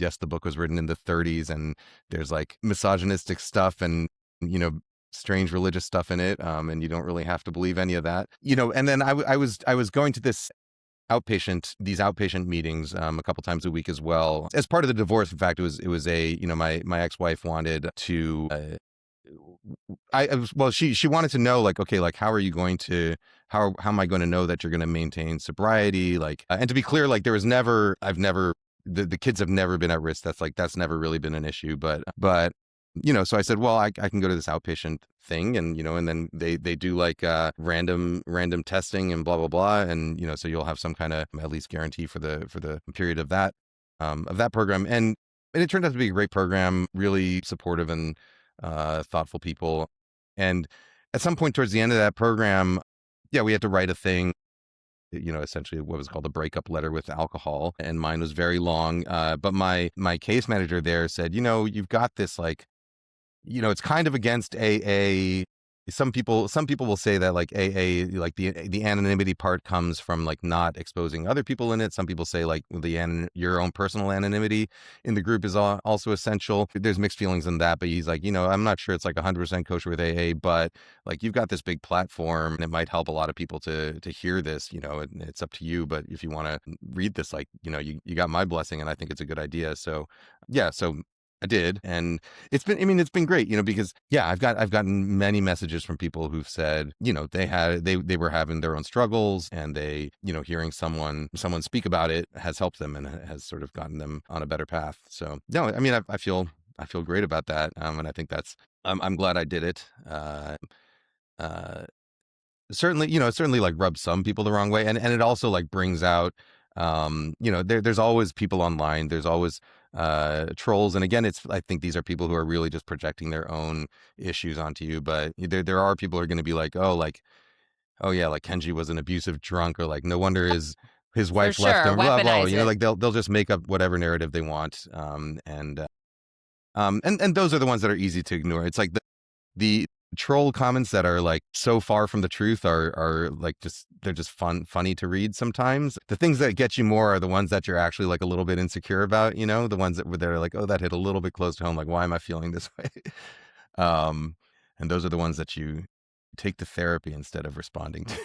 yes, the book was written in the 30s and there's like misogynistic stuff and, you know, strange religious stuff in it. And you don't really have to believe any of that, you know. And then I was going to these outpatient meetings a couple times a week as well as part of the divorce. In fact, it was a, you know, my ex-wife wanted to well, she wanted to know, like, okay, like, how are you going to, how am I going to know that you're going to maintain sobriety? Like, and to be clear, like, there was never, I've never, the kids have never been at risk. That's like, that's never really been an issue. But, you know, so I said, well, I can go to this outpatient thing and, you know, and then they do like random testing and blah, blah, blah. And, you know, so you'll have some kind of at least guarantee for the period of that program. And it turned out to be a great program, really supportive and thoughtful people. And at some point towards the end of that program, yeah, we had to write a thing, you know, essentially what was called a breakup letter with alcohol. And mine was very long. But my case manager there said, you know, you've got this, like, you know, it's kind of against AA. Some people will say that, like, AA, like the anonymity part comes from like not exposing other people in it. Some people say like your own personal anonymity in the group is also essential. There's mixed feelings in that, but he's like, you know, I'm not sure it's like 100% kosher with AA, but like you've got this big platform and it might help a lot of people to hear this, you know, and it's up to you. But if you want to read this, like, you know, you got my blessing and I think it's a good idea. So yeah, so I did. And it's been great, you know, because yeah, I've gotten many messages from people who've said, you know, they were having their own struggles and they, you know, hearing someone speak about it has helped them and has sort of gotten them on a better path. So no, I mean, I feel great about that. And I think that's, I'm glad I did it. Uh, Certainly, you know, it certainly like rubs some people the wrong way. And it also like brings out, you know, there's always people online. There's always trolls. And again, I think these are people who are really just projecting their own issues onto you. But there are people who are going to be like, oh yeah, like Kenji was an abusive drunk, or like, no wonder his For wife left sure. him, blah, blah, Weaponize you know, it. like they'll just make up whatever narrative they want. And those are the ones that are easy to ignore. It's like the troll comments that are like so far from the truth are like they're just funny to read sometimes. The things that get you more are the ones that you're actually like a little bit insecure about, you know, the ones that are like, oh, that hit a little bit close to home, like, why am I feeling this way? um and those are the ones that you take to therapy instead of responding to.